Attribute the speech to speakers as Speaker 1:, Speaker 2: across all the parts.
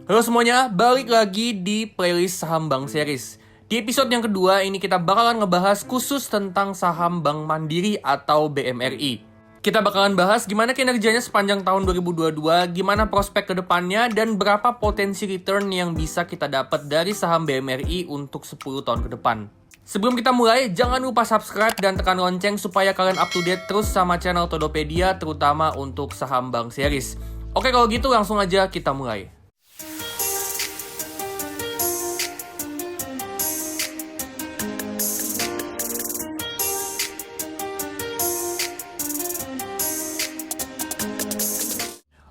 Speaker 1: Halo semuanya, balik lagi di playlist Saham Bank Series. Di episode yang kedua ini kita bakalan ngebahas khusus tentang saham Bank Mandiri atau BMRI. Kita bakalan bahas gimana kinerjanya sepanjang tahun 2022, gimana prospek ke depannya, dan berapa potensi return yang bisa kita dapat dari saham BMRI untuk 10 tahun ke depan. Sebelum kita mulai, jangan lupa subscribe dan tekan lonceng supaya kalian up to date terus sama channel Todopedia, terutama untuk saham Bank Series. Oke, kalau gitu langsung aja kita mulai.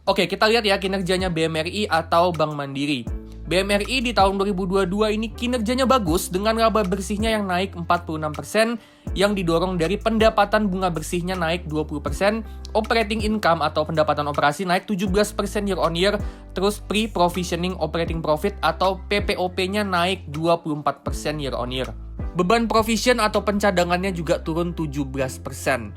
Speaker 1: Oke, kita lihat ya kinerjanya BMRI atau Bank Mandiri. BMRI di tahun 2022 ini kinerjanya bagus dengan laba bersihnya yang naik 46%, yang didorong dari pendapatan bunga bersihnya naik 20%, operating income atau pendapatan operasi naik 17% year on year, terus pre-provisioning operating profit atau PPOP-nya naik 24% year on year. Beban provision atau pencadangannya juga turun 17%.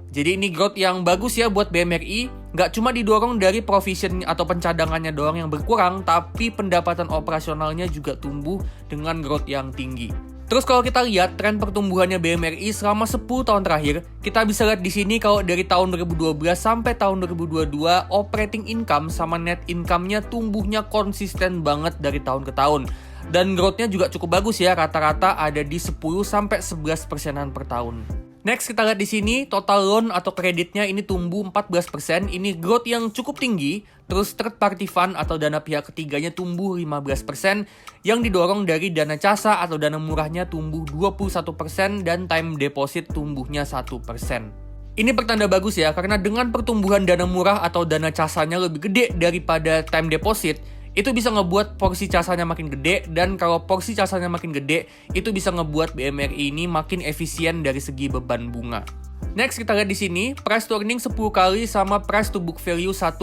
Speaker 1: Jadi ini growth yang bagus ya buat BMRI. Nggak cuma didorong dari provision atau pencadangannya doang yang berkurang, tapi pendapatan operasionalnya juga tumbuh dengan growth yang tinggi. Terus kalau kita lihat tren pertumbuhannya BMRI selama 10 tahun terakhir, kita bisa lihat di sini kalau dari tahun 2012 sampai tahun 2022, operating income sama net income-nya tumbuhnya konsisten banget dari tahun ke tahun. Dan growth-nya juga cukup bagus ya, rata-rata ada di 10-11% per tahun. Next kita lihat di sini, total loan atau kreditnya ini tumbuh 14%, ini growth yang cukup tinggi. Terus third party fund atau dana pihak ketiganya tumbuh 15%, yang didorong dari dana casa atau dana murahnya tumbuh 21% dan time deposit tumbuhnya 1%. Ini pertanda bagus ya, karena dengan pertumbuhan dana murah atau dana casanya lebih gede daripada time deposit, itu bisa ngebuat porsi casanya makin gede, dan kalau porsi casanya makin gede, itu bisa ngebuat BMRI ini makin efisien dari segi beban bunga. Next kita lihat di sini, price to earning 10 kali sama price to book value 1,9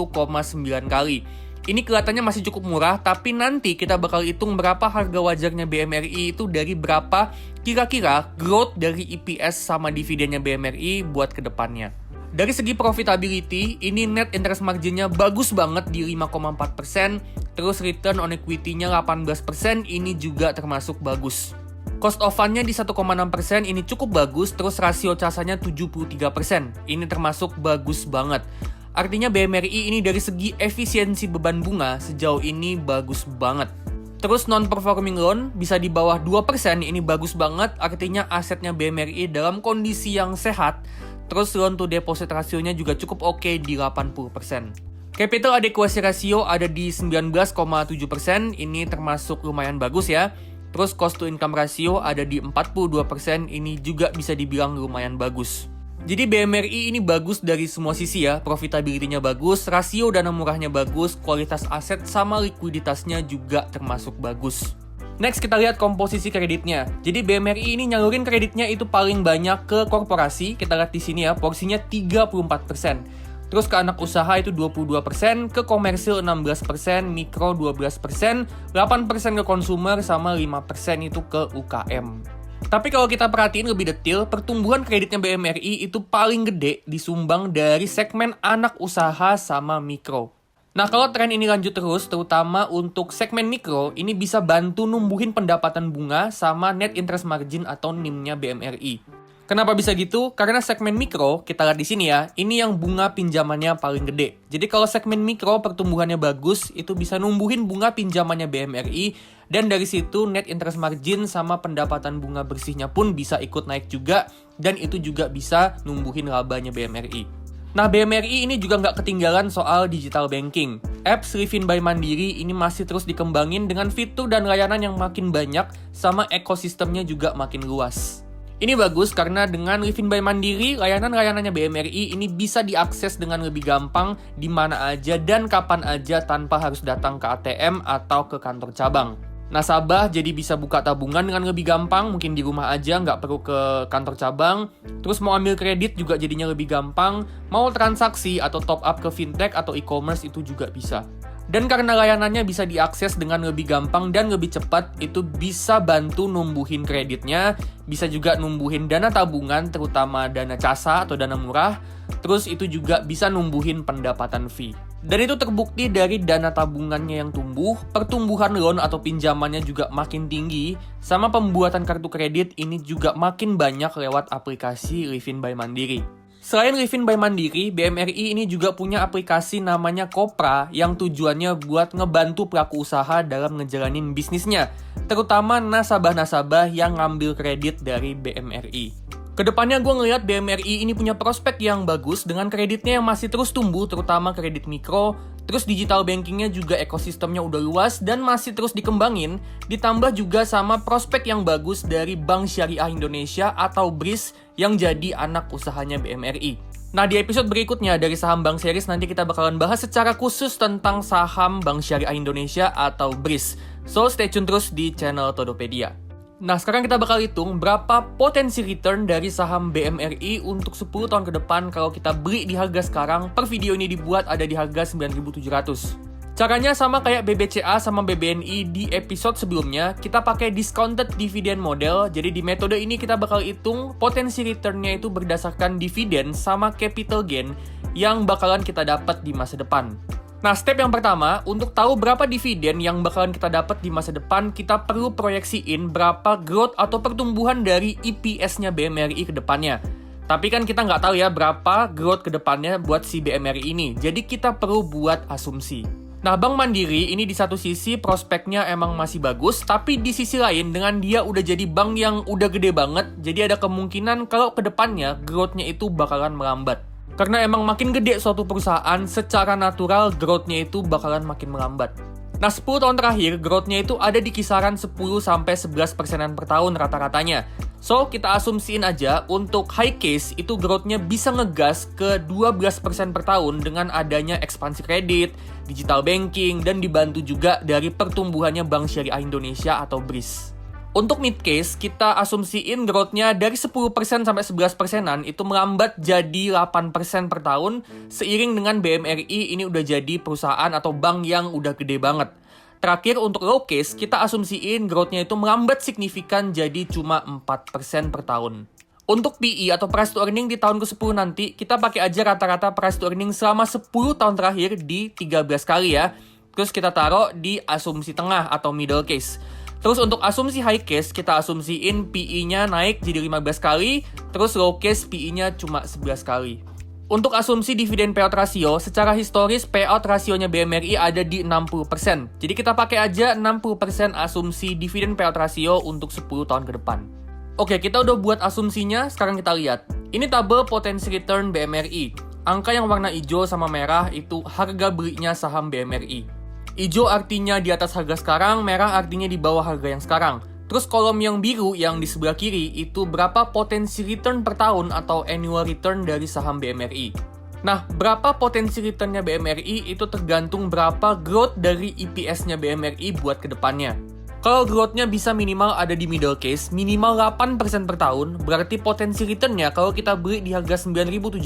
Speaker 1: kali. Ini kelihatannya masih cukup murah, tapi nanti kita bakal hitung berapa harga wajarnya BMRI itu dari berapa kira-kira growth dari EPS sama dividennya BMRI buat kedepannya. Dari segi profitability, ini net interest margin-nya bagus banget di 5,4%, terus return on equity-nya 18%, ini juga termasuk bagus. Cost of fund-nya di 1,6%, ini cukup bagus, terus rasio casanya 73%, ini termasuk bagus banget. Artinya BMRI ini dari segi efisiensi beban bunga sejauh ini bagus banget. Terus non-performing loan bisa di bawah 2%, ini bagus banget, artinya asetnya BMRI dalam kondisi yang sehat. Terus loan to deposit rasionya juga cukup oke di 80%. Capital adequacy ratio ada di 19,7%, ini termasuk lumayan bagus ya. Terus cost to income ratio ada di 42%, ini juga bisa dibilang lumayan bagus. Jadi BMRI ini bagus dari semua sisi ya, profitability-nya bagus, rasio dana murahnya bagus, kualitas aset sama likuiditasnya juga termasuk bagus. Next kita lihat komposisi kreditnya. Jadi BMRI ini nyalurin kreditnya itu paling banyak ke korporasi. Kita lihat di sini ya, porsinya 34%. Terus ke anak usaha itu 22%, ke komersil 16%, mikro 12%, 8% ke konsumer sama 5% itu ke UKM. Tapi kalau kita perhatiin lebih detail, pertumbuhan kreditnya BMRI itu paling gede disumbang dari segmen anak usaha sama mikro. Nah, kalau tren ini lanjut terus, terutama untuk segmen mikro, ini bisa bantu numbuhin pendapatan bunga sama net interest margin atau NIM-nya BMRI. Kenapa bisa gitu? Karena segmen mikro, kita lihat di sini ya, ini yang bunga pinjamannya paling gede. Jadi kalau segmen mikro pertumbuhannya bagus, itu bisa numbuhin bunga pinjamannya BMRI, dan dari situ net interest margin sama pendapatan bunga bersihnya pun bisa ikut naik juga, dan itu juga bisa numbuhin labanya BMRI. Nah, BMRI ini juga nggak ketinggalan soal digital banking. Apps Livin by Mandiri ini masih terus dikembangin dengan fitur dan layanan yang makin banyak, sama ekosistemnya juga makin luas. Ini bagus karena dengan Livin by Mandiri, layanan-layanannya BMRI ini bisa diakses dengan lebih gampang di mana aja dan kapan aja tanpa harus datang ke ATM atau ke kantor cabang. Nasabah jadi bisa buka tabungan dengan lebih gampang, mungkin di rumah aja, nggak perlu ke kantor cabang. Terus mau ambil kredit juga jadinya lebih gampang, mau transaksi atau top up ke fintech atau e-commerce itu juga bisa. Dan karena layanannya bisa diakses dengan lebih gampang dan lebih cepat, itu bisa bantu numbuhin kreditnya, bisa juga numbuhin dana tabungan, terutama dana casa atau dana murah, terus itu juga bisa numbuhin pendapatan fee. Dan itu terbukti dari dana tabungannya yang tumbuh, pertumbuhan loan atau pinjamannya juga makin tinggi, sama pembuatan kartu kredit ini juga makin banyak lewat aplikasi Livin by Mandiri. Selain Livin by Mandiri, BMRI ini juga punya aplikasi namanya Kopra yang tujuannya buat ngebantu pelaku usaha dalam ngejalanin bisnisnya, terutama nasabah-nasabah yang ngambil kredit dari BMRI. Kedepannya gue ngeliat BMRI ini punya prospek yang bagus dengan kreditnya yang masih terus tumbuh, terutama kredit mikro, terus digital bankingnya juga ekosistemnya udah luas dan masih terus dikembangin, ditambah juga sama prospek yang bagus dari Bank Syariah Indonesia atau BRIS yang jadi anak usahanya BMRI. Nah, di episode berikutnya dari Saham Bank Series nanti kita bakalan bahas secara khusus tentang saham Bank Syariah Indonesia atau BRIS. So, stay tune terus di channel Todopedia. Nah, sekarang kita bakal hitung berapa potensi return dari saham BMRI untuk 10 tahun ke depan kalau kita beli di harga sekarang. Per video ini dibuat ada di harga 9.700. Caranya sama kayak BBCA sama BBNI di episode sebelumnya, kita pakai discounted dividend model. Jadi di metode ini kita bakal hitung potensi returnnya itu berdasarkan dividen sama capital gain yang bakalan kita dapat di masa depan. Nah, step yang pertama, untuk tahu berapa dividen yang bakalan kita dapat di masa depan, kita perlu proyeksiin berapa growth atau pertumbuhan dari EPS-nya BMRI ke depannya. Tapi kan kita nggak tahu ya berapa growth ke depannya buat si BMRI ini, jadi kita perlu buat asumsi. Nah, Bank Mandiri ini di satu sisi prospeknya emang masih bagus, tapi di sisi lain dengan dia udah jadi bank yang udah gede banget, jadi ada kemungkinan kalau ke depannya growth-nya itu bakalan melambat. Karena emang makin gede suatu perusahaan, secara natural growth-nya itu bakalan makin melambat. Nah, 10 tahun terakhir, growth-nya itu ada di kisaran 10-11% per tahun rata-ratanya. So, kita asumsiin aja, untuk high case, itu growth-nya bisa ngegas ke 12% per tahun dengan adanya ekspansi kredit, digital banking, dan dibantu juga dari pertumbuhannya Bank Syariah Indonesia atau BRIS. Untuk mid case, kita asumsiin growth-nya dari 10% sampai 11%-an itu melambat jadi 8% per tahun seiring dengan BMRI ini udah jadi perusahaan atau bank yang udah gede banget. Terakhir, untuk low case, kita asumsiin growth-nya itu melambat signifikan jadi cuma 4% per tahun. Untuk PE atau price to earning di tahun ke-10 nanti, kita pakai aja rata-rata price to earning selama 10 tahun terakhir di 13 kali ya. Terus kita taruh di asumsi tengah atau middle case. Terus untuk asumsi high case, kita asumsiin PE-nya naik jadi 15 kali, terus low case PE-nya cuma 11 kali. Untuk asumsi dividen payout ratio, secara historis payout rasionya BMRI ada di 60%. Jadi kita pakai aja 60% asumsi dividen payout ratio untuk 10 tahun ke depan. Oke, kita udah buat asumsinya, sekarang kita lihat. Ini tabel potensi return BMRI. Angka yang warna hijau sama merah itu harga belinya saham BMRI. Hijau artinya di atas harga sekarang, merah artinya di bawah harga yang sekarang. Terus kolom yang biru yang di sebelah kiri itu berapa potensi return per tahun atau annual return dari saham BMRI. Nah, berapa potensi returnnya BMRI itu tergantung berapa growth dari EPS-nya BMRI buat kedepannya. Kalau growth-nya bisa minimal ada di middle case, minimal 8% per tahun, berarti potensi return-nya kalau kita beli di harga 9.700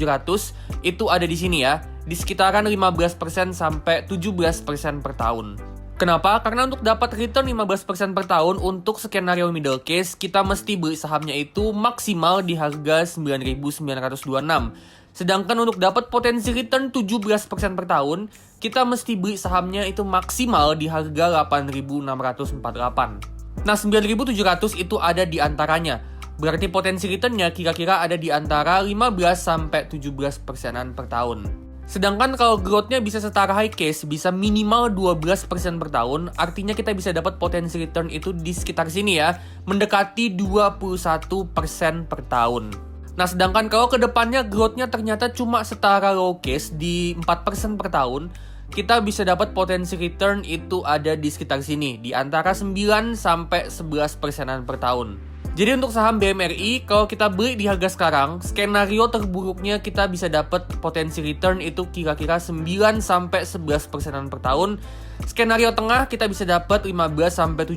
Speaker 1: itu ada di sini ya, di sekitaran 15% sampai 17% per tahun. Kenapa? Karena untuk dapat return 15% per tahun untuk skenario middle case, kita mesti beli sahamnya itu maksimal di harga 9.926. Sedangkan untuk dapat potensi return 17% per tahun, kita mesti beli sahamnya itu maksimal di harga 8.648. Nah, 9.700 itu ada di antaranya. Berarti potensi returnnya kira-kira ada di antara 15-17%an per tahun. Sedangkan kalau growth-nya bisa setara high case, bisa minimal 12% per tahun, artinya kita bisa dapat potensi return itu di sekitar sini ya, mendekati 21% per tahun. Nah, sedangkan kalau kedepannya growth-nya ternyata cuma setara low case di 4% per tahun, kita bisa dapat potensi return itu ada di sekitar sini, di antara 9-11%an per tahun. Jadi untuk saham BMRI, kalau kita beli di harga sekarang, skenario terburuknya kita bisa dapat potensi return itu kira-kira 9-11%an per tahun. Skenario tengah kita bisa dapat 15-17%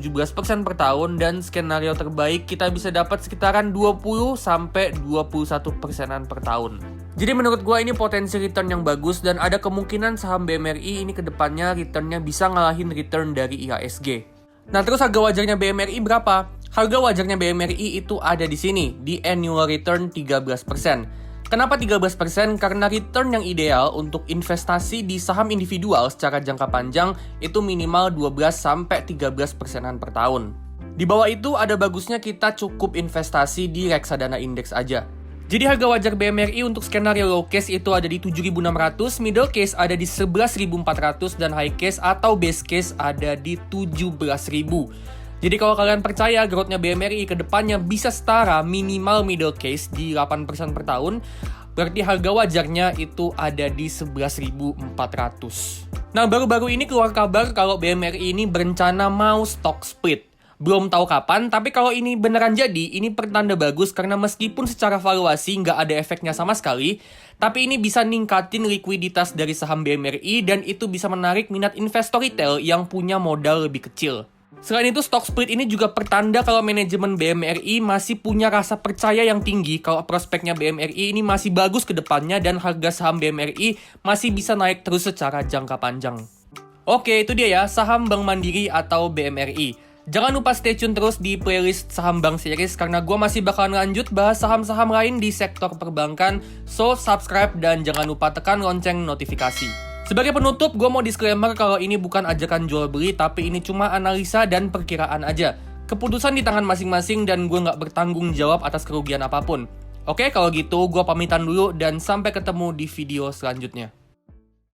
Speaker 1: per tahun, dan skenario terbaik kita bisa dapat sekitaran 20-21%an per tahun. Jadi menurut gua ini potensi return yang bagus, dan ada kemungkinan saham BMRI ini kedepannya returnnya bisa ngalahin return dari IHSG. Nah, terus harga wajarnya BMRI berapa? Harga wajarnya BMRI itu ada di sini, di annual return 13%. Kenapa 13%? Karena return yang ideal untuk investasi di saham individual secara jangka panjang itu minimal 12-13%-an per tahun. Di bawah itu ada bagusnya kita cukup investasi di reksadana indeks aja. Jadi harga wajar BMRI untuk skenario low case itu ada di 7.600, middle case ada di 11.400, dan high case atau base case ada di 17.000. Jadi kalau kalian percaya growth-nya BMRI ke depannya bisa setara minimal middle case di 8% per tahun, berarti harga wajarnya itu ada di 11.400. Nah, baru-baru ini keluar kabar kalau BMRI ini berencana mau stock split. Belum tahu kapan, tapi kalau ini beneran jadi, ini pertanda bagus karena meskipun secara valuasi nggak ada efeknya sama sekali, tapi ini bisa ningkatin likuiditas dari saham BMRI dan itu bisa menarik minat investor retail yang punya modal lebih kecil. Selain itu, stock split ini juga pertanda kalau manajemen BMRI masih punya rasa percaya yang tinggi kalau prospeknya BMRI ini masih bagus ke depannya dan harga saham BMRI masih bisa naik terus secara jangka panjang. Oke, itu dia ya, saham Bank Mandiri atau BMRI. Jangan lupa stay tune terus di playlist Saham Bank Series karena gue masih bakalan lanjut bahas saham-saham lain di sektor perbankan. So, subscribe dan jangan lupa tekan lonceng notifikasi. Sebagai penutup, gue mau disclaimer kalau ini bukan ajakan jual beli, tapi ini cuma analisa dan perkiraan aja. Keputusan di tangan masing-masing dan gue nggak bertanggung jawab atas kerugian apapun. Oke, kalau gitu gue pamitan dulu dan sampai ketemu di video selanjutnya.